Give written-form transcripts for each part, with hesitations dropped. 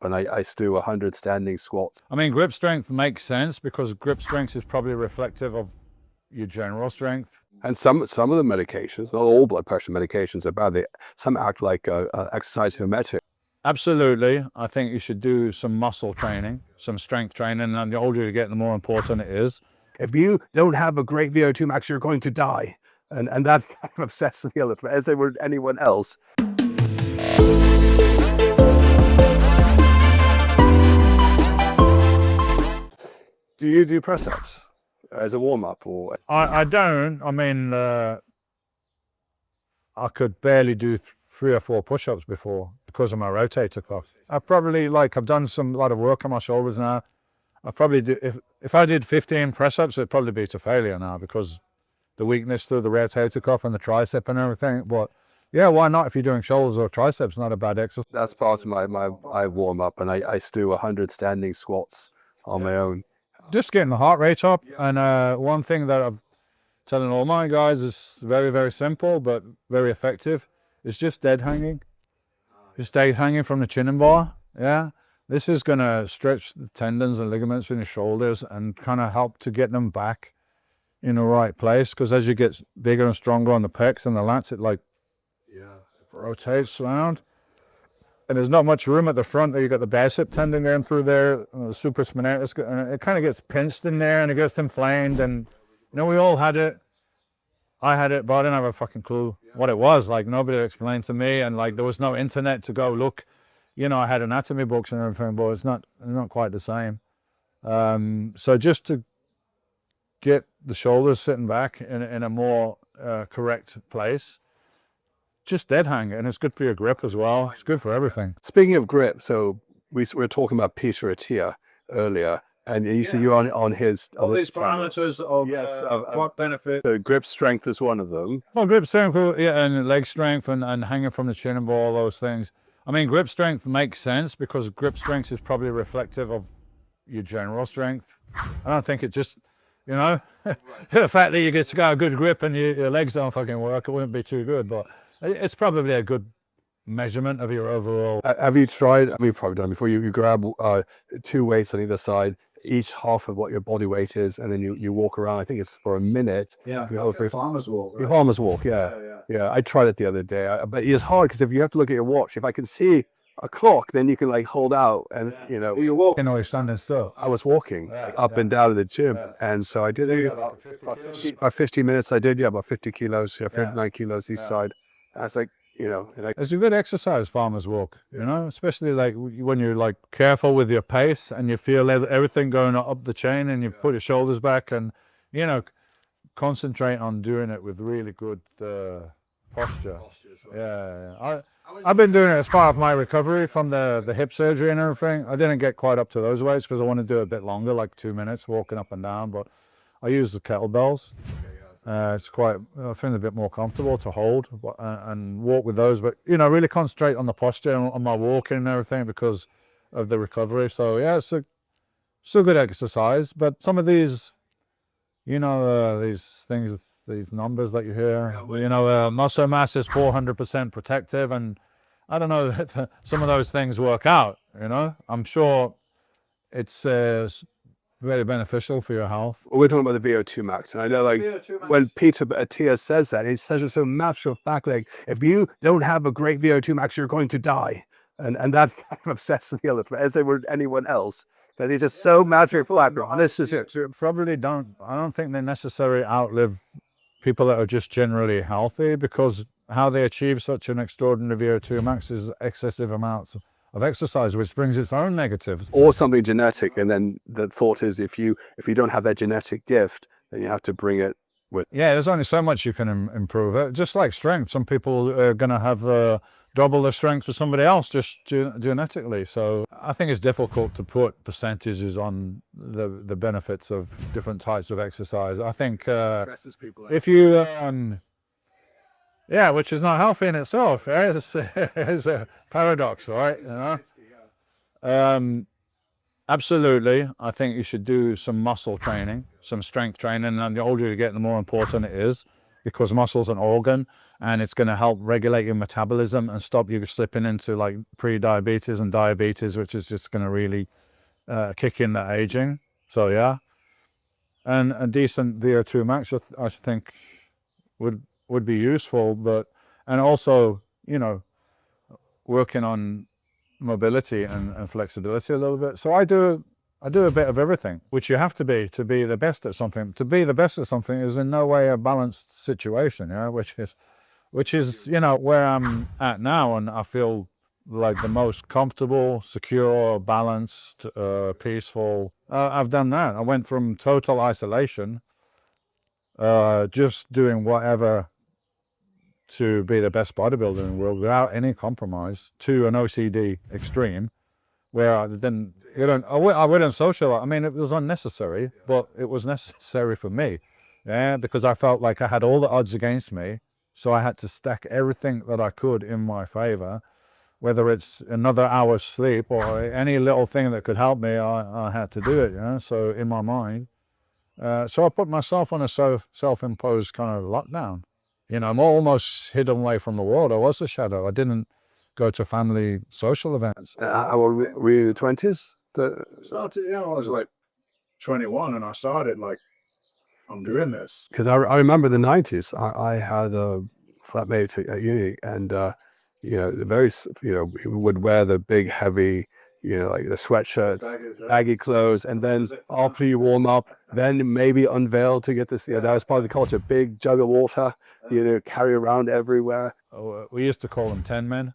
and I do 100 standing squats. I mean, grip strength makes sense because grip strength is probably reflective of your general strength. And some of the medications, not all blood pressure medications are bad. Some act like exercise mimetic. Absolutely. I think you should do some muscle training, some strength training, and the older you get, the more important it is. If you don't have a great VO2 max, you're going to die. And that kind of obsesses me a little bit, as they would anyone else. Do you do press-ups as a warm-up? Or I don't. I mean, I could barely do 3 or 4 push-ups before because of my rotator cuff. I've done a lot of work on my shoulders now. I probably do, if I did 15 press-ups, it'd probably be to failure now because the weakness through the rotator cuff and the tricep and everything. But yeah, why not? If you're doing shoulders or triceps, not a bad exercise. That's part of my warm-up, and I do 100 standing squats on my own. Just getting the heart rate up. And one thing that I'm telling all my guys is very, very simple but very effective. It's just dead hanging. Just dead hanging from the chin bar. Yeah. This is going to stretch the tendons and ligaments in your shoulders and kind of help to get them back in the right place. Because as you get bigger and stronger on the pecs and the lats, it rotates around. And there's not much room at the front. There you got the bicep tendon going through there, the supraspinatus, and it kind of gets pinched in there and it gets inflamed. And we all had it. I had it, but I didn't have a fucking clue what it was. Like, nobody explained to me, and like there was no internet to go look. I had anatomy books and everything, but it's not quite the same. So just to get the shoulders sitting back in a more correct place, just dead hang, and it's good for your grip as well. It's good for everything. Speaking of grip, so we were talking about Peter Attia earlier, and you see you're on his... All these parameters of what benefit. So grip strength is one of them. Well, grip strength, yeah, and leg strength and hanging from the chin and all those things. I mean, grip strength makes sense because grip strength is probably reflective of your general strength. I don't think it just, the fact that you get to got a good grip and your legs don't fucking work, it wouldn't be too good, but it's probably a good measurement of your overall. Have you tried, you've probably done before, you grab 2 weights on either side, each half of what your body weight is, and then you walk around, I think it's for a minute. Yeah, farmer's walk. Right? Farmer's walk, yeah. I tried it the other day, but it's hard because if you have to look at your watch, if I can see a clock, then you can like hold out and, You're walking or you're standing still? I was walking up and down to the gym, and so I did about 50 minutes. I did, about 50 kilos, 59 kilos each side. I was like, it's a good exercise, farmer's walk, especially like when you're like careful with your pace and you feel everything going up the chain and you put your shoulders back and, concentrate on doing it with really good posture. Yeah. I've been doing it as part of my recovery from the hip surgery and everything. I didn't get quite up to those weights because I want to do it a bit longer, like 2 minutes walking up and down, but I use the kettlebells. It's quite, I find it a bit more comfortable to hold and walk with those, but really concentrate on the posture and on my walking and everything because of the recovery. So yeah, it's a good exercise. But some of these, these things, these numbers that you hear, muscle mass is 400% protective, and I don't know if some of those things work out. I'm sure it's very beneficial for your health. We're talking about the VO2 max, and I know when Peter Attia says that, he says it so matter of fact, like if you don't have a great VO2 max, you're going to die, and that kind of obsesses me a little bit, as they would anyone else. But he's just so matter of fact. This is it. Probably don't. I don't think they necessarily outlive people that are just generally healthy, because how they achieve such an extraordinary VO2 max is excessive amounts of exercise, which brings its own negatives. Or something genetic, and then the thought is if you don't have that genetic gift, then you have to bring it with. Yeah, there's only so much you can improve it. Just like strength, some people are going to have double the strength of somebody else just genetically. So I think it's difficult to put percentages on the benefits of different types of exercise. I think if you yeah, which is not healthy in itself. Right? It's a paradox, right? Absolutely. I think you should do some muscle training, some strength training, and the older you get, the more important it is. because muscle's an organ, and it's going to help regulate your metabolism and stop you slipping into like pre-diabetes and diabetes, which is just going to really kick in the aging. So yeah, and a decent VO2 max, I think, would be useful. But and also, you know, working on mobility and flexibility a little bit. So I do a bit of everything, which you have to be the best at something. To be the best at something is in no way a balanced situation, yeah, which is, you know, where I'm at now, and I feel like the most comfortable, secure, balanced, peaceful. I've done that. I went from total isolation, just doing whatever to be the best bodybuilder in the world without any compromise, to an OCD extreme, where I wouldn't socialize. I mean, it was unnecessary, but it was necessary for me, yeah, because I felt like I had all the odds against me, so I had to stack everything that I could in my favor, whether it's another hour's sleep or any little thing that could help me. I had to do it, yeah. So in my mind, so I put myself on a self-imposed kind of lockdown. You know, I'm almost hidden away from the world. I was a shadow. I didn't go to family social events. Were you in your 20s? Started, yeah, I was like 21, and I started like, I'm doing this. Because I remember the 90s. I had a flatmate at uni, and you know, we would wear the big, heavy, you know, like the sweatshirts, baggy clothes, and then after you warm up, then maybe unveil to get this. You know, that was part of the culture. Big jug of water, you know, carry around everywhere. We used to call them 10 men,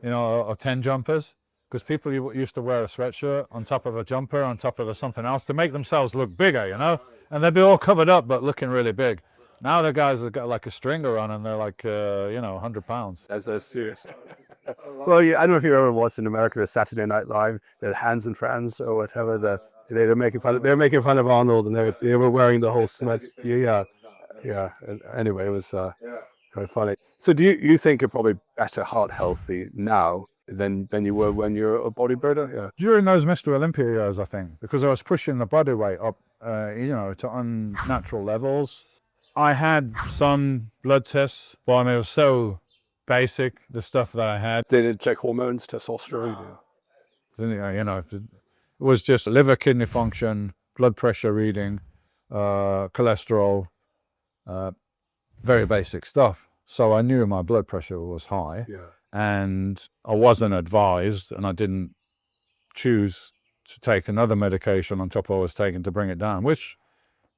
you know, or 10 jumpers, because people used to wear a sweatshirt on top of a jumper, on top of something else, to make themselves look bigger, you know, and they'd be all covered up but looking really big. Now the guys have got like a stringer on, and they're like, you know, 100 pounds. That's serious. Well, yeah, I don't know if you ever watched in America the Saturday Night Live, the Hands and Friends or whatever. They were making fun of Arnold, and they were wearing the whole sweat. Yeah. And anyway, it was quite funny. So do you think you're probably better heart healthy now than you were when you're a bodybuilder? Yeah. During those Mr. Olympia years, I think, because I was pushing the body weight up, you know, to unnatural levels. I had some blood tests, but I mean, it was so basic, the stuff that I had. They didn't check hormones, testosterone. You know, it was just liver, kidney function, blood pressure reading, cholesterol, very basic stuff. So I knew my blood pressure was high, and I wasn't advised, and I didn't choose to take another medication on top of what I was taking to bring it down, which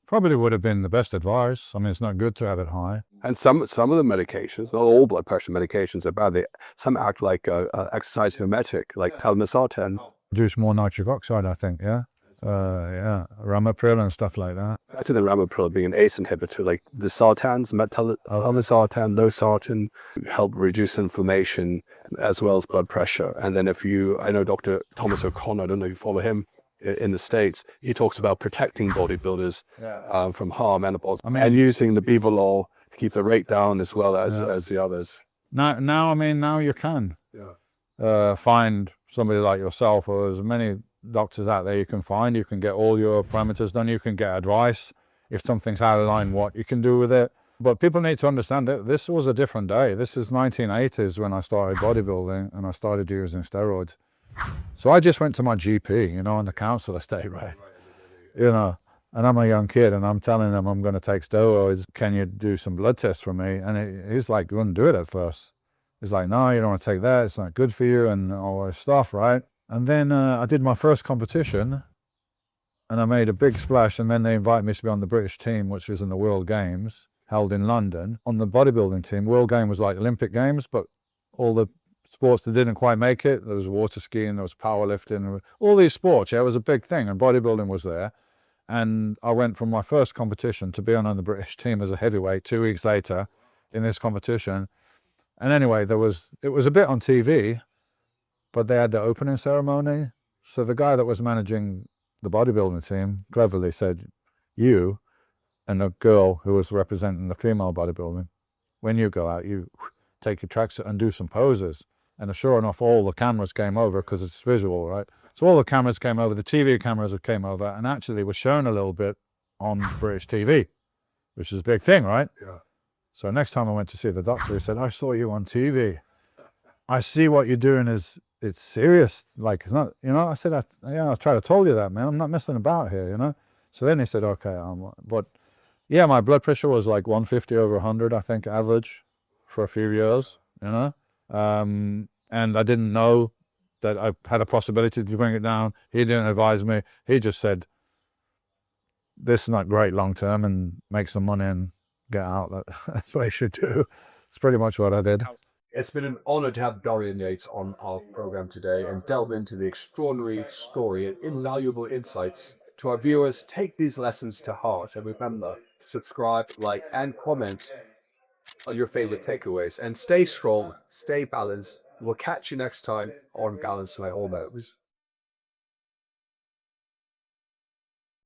probably would have been the best advice. I mean, it's not good to have it high. And some of the medications, not all blood pressure medications are bad. Some act like exercise mimetic, like telmisartan. Produce more nitric oxide, I think, yeah. Ramipril and stuff like that. Better than ramipril being an ACE inhibitor, like the sartans, telmisartan, losartan, help reduce inflammation as well as blood pressure. And then I know Dr. Thomas O'Connor, I don't know if you follow him, in the States, he talks about protecting bodybuilders from harm, menopause, and using the Beaverlaw to keep the rate down as well as the others. Now you can find somebody like yourself, or as many doctors out there you can find. You can get all your parameters done. You can get advice if something's out of line, what you can do with it. But people need to understand that this was a different day. This is 1980s when I started bodybuilding, and I started using steroids. So I just went to my GP, you know, on the council estate, right? You know, and I'm a young kid, and I'm telling them I'm going to take steroids. Can you do some blood tests for me? And he's like, you wouldn't do it at first. He's like, no, you don't want to take that. It's not good for you, and all this stuff, right? And then I did my first competition, and I made a big splash. And then they invited me to be on the British team, which was in the World Games held in London. On the bodybuilding team, World Game was like Olympic Games, but all the sports that didn't quite make it. There was water skiing, there was powerlifting, all these sports. Yeah, it was a big thing, and bodybuilding was there. And I went from my first competition to being on the British team as a heavyweight 2 weeks later in this competition. And anyway, it was a bit on TV, but they had the opening ceremony. So the guy that was managing the bodybuilding team cleverly said, you and a girl who was representing the female bodybuilding, when you go out, you take your tracksuit and do some poses. And sure enough, all the cameras came over, because it's visual, right? So all the cameras came over, the TV cameras came over, and actually was shown a little bit on British TV, which is a big thing, right? Yeah. So next time I went to see the doctor, he said, I saw you on TV. I see what you're doing it's serious. Like, it's not, you know, I said, yeah, I tried to tell you that, man. I'm not messing about here, you know? So then he said, okay, but yeah, my blood pressure was like 150/100, I think, average for a few years, you know? And I didn't know that I had a possibility to bring it down. He didn't advise me. He just said, this is not great long term, and make some money and get out. That's what I should do. It's pretty much what I did. It's been an honor to have Dorian Yates on our program today and delve into the extraordinary story and invaluable insights. To our viewers, take these lessons to heart and remember to subscribe, like, and comment on your favorite takeaways. And stay strong, stay balanced. We'll catch you next time on Balance My Hormones.